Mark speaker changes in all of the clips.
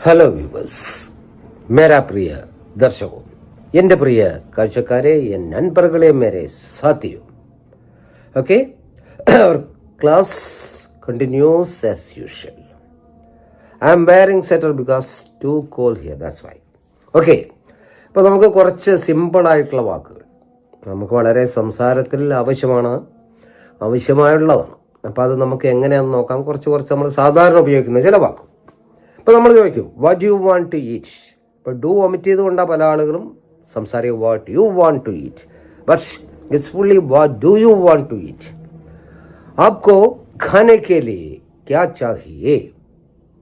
Speaker 1: Hello viewers, മേരാ പ്രിയ ദർശകോ, എൻ്റെ പ്രിയ കാഴ്ചക്കാരെ, എൻ നൻപറുകളെ, മേരെ സാത്തിയോ. Okay, class continues as usual. I am wearing sweater because too cold here, that's why. Okay, ഇപ്പോൾ നമുക്ക് കുറച്ച് സിമ്പിളായിട്ടുള്ള വാക്കുകൾ നമുക്ക് വളരെ സംസാരത്തിൽ ആവശ്യമായുള്ളതാണ്. അപ്പോൾ അത് നമുക്ക് എങ്ങനെയാണെന്ന് നോക്കാം. കുറച്ച് നമ്മൾ സാധാരണ ഉപയോഗിക്കുന്ന ചില വാക്കുകൾ. ഇപ്പോൾ നമ്മൾ ചോദിക്കും what you want to eat. ഇപ്പോൾ ഡു ഒമിറ്റ് ചെയ്തുകൊണ്ടാണ് പല ആളുകളും സംസാരിക്കും what you want to eat, but it's fully what do you want to eat. आपको खाने के लिए क्या चाहिए.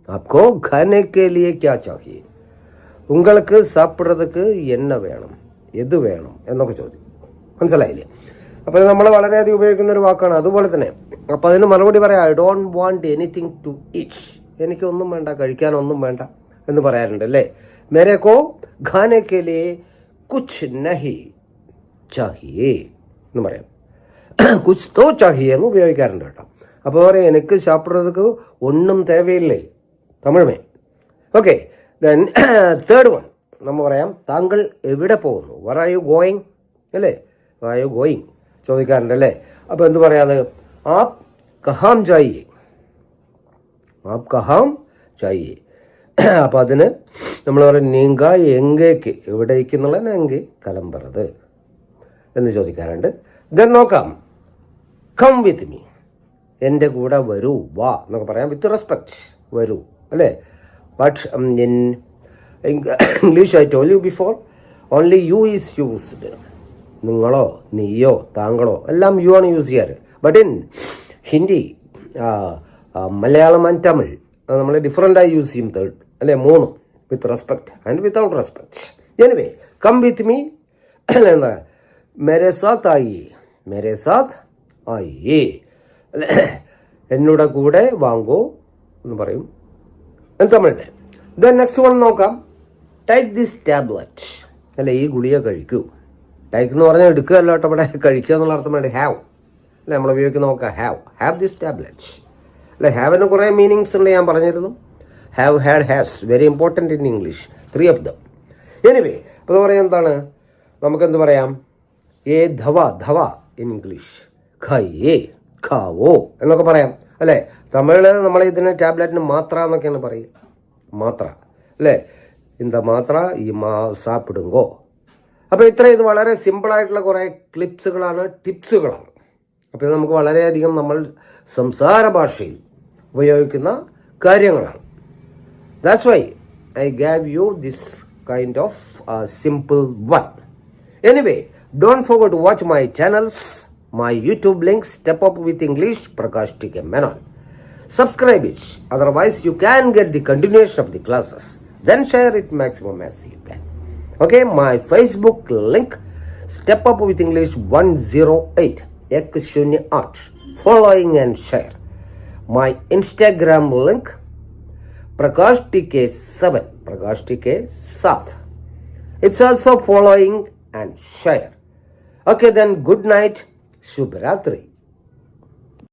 Speaker 1: आपको खाने के लिए क्या चाहिए. உங்களுக்கு സാപ്പിടുறதுக்கு என்ன വേണം, എത് വേണം എന്നൊക്കെ ചോദ്യം. മനസ്സിലായില്ലേ? അപ്പോൾ നമ്മൾ വളരെയധികം ഉപയോഗിക്കുന്ന ഒരു വാക്കാണ്. അതുപോലെ തന്നെ അപ്പോൾ അതിന് മറുപടി പറയാം I don't want anything to eat. എനിക്കൊന്നും വേണ്ട, കഴിക്കാനൊന്നും വേണ്ട എന്ന് പറയാറുണ്ട് അല്ലേ. മേരെ കോ ഖാനെ കെ ലിയേ കുച്ച് നഹി ചാഹിയേ എന്ന് പറയാം. കുച്ച് തോ ചാഹിയേ എന്ന് ഉപയോഗിക്കാറുണ്ട് കേട്ടോ. അപ്പോൾ പറയാം എനിക്ക് സാപ്പിടുறதுக்கு ഒന്നും തേവയില്ലേ, തമിഴ്മേ. ഓക്കെ, ദെൻ തേർഡ് വൺ നമ്മൾ പറയാം താങ്കൾ എവിടെ പോകുന്നു. വർ ആർ യു ഗോയിങ് അല്ലേ, വർ ആർ യു ഗോയിങ് ചോദിക്കാറുണ്ട് അല്ലേ. അപ്പോൾ എന്ത് പറയാതെ ആപ് കഹാം ജായിയേ, ആപ് കഹാം ജായിയേ. അപ്പോൾ അതിന് നമ്മൾ പറയും നീങ്ക എങ്കേക്ക്, എവിടേക്ക് എന്നുള്ള എങ്കെ കലമ്പറത് എന്ന് ചോദിക്കാറുണ്ട്. ദെൻ നോക്കാം കം വിത്ത് മീ, എൻ്റെ കൂടെ വരൂ, വാ എന്നൊക്കെ പറയാം വിത്ത് റെസ്പെക്റ്റ്, വരൂ അല്ലേ. But in English I told you before only you is used. നിങ്ങളോ നീയോ താങ്കളോ എല്ലാം യു ആണ് യൂസ് ചെയ്യാറ്. But in Hindi, Malayalam and Tamil നമ്മൾ ഡിഫറെൻ്റായി യൂസ് ചെയ്യും. തേർഡ് അല്ലേ, മൂന്നും with respect and without respect. Anyway come with me എന്താ, മേരെ സാത്ത് ആയിയേ, മേരെ സാത്ത് ആയിയേ അല്ലേ, എന്നോട് കൂടെ വാങ്ങോ എന്ന് പറയും തമിഴിനെ. ദെൻ നെക്സ്റ്റ് വൺ നോക്കാം ടേക്ക് ദിസ് ടാബ്ലറ്റ് അല്ലെ, ഈ ഗുളിക കഴിക്കൂ. ടേക്ക് എന്ന് പറഞ്ഞാൽ എടുക്കുക അല്ല കേട്ടോ, ഇവിടെ കഴിക്കുക എന്നുള്ള അർത്ഥം വേണ്ടി ഹാവ് അല്ലെ നമ്മൾ ഉപയോഗിക്കുന്ന നോക്കാം. ഹാവ് ദിസ് ടാബ്ലറ്റ് അല്ലെ. ഹാവിന് കുറേ മീനിങ്സ് ഉണ്ട്, ഞാൻ പറഞ്ഞിരുന്നു. Have, had, has, very important in English, 3 of them. Anyway അപ്പോൾ പറയാം എന്താണ്, നമുക്കെന്ത് പറയാം ധവ ഇൻ ഇംഗ്ലീഷ്, ഖായേ ഖാവോ എന്നൊക്കെ പറയാം അല്ലേ. തമിഴിൽ നമ്മൾ ഇതിന് ടാബ്ലറ്റിന് മാത്ര എന്നൊക്കെയാണ് പറയുക, മാത്ര അല്ലേ. ഇന്ത മാത്ര ഈ സാപ്പിടുങ്കോ. അപ്പോൾ ഇത് വളരെ സിമ്പിളായിട്ടുള്ള കുറേ ക്ലിപ്സുകളാണ്, ടിപ്സുകളാണ്. അപ്പോൾ ഇത് നമുക്ക് വളരെയധികം നമ്മൾ സംസാര ഭാഷയിൽ ഉപയോഗിക്കുന്ന കാര്യങ്ങളാണ്. That's why I Gaon you this kind of simple one. Anyway don't forget to watch my channels, my YouTube link Step Up with English Prakash TK Menon. Subscribe it, otherwise you can get the continuation of the classes. Then share it maximum as you can. Okay, my Facebook link Step Up with English 108 Ek08. Following and share. My Instagram link Prakash TK7, Prakash TK7. It's also following and share. Okay, then good night, Shubh Ratri.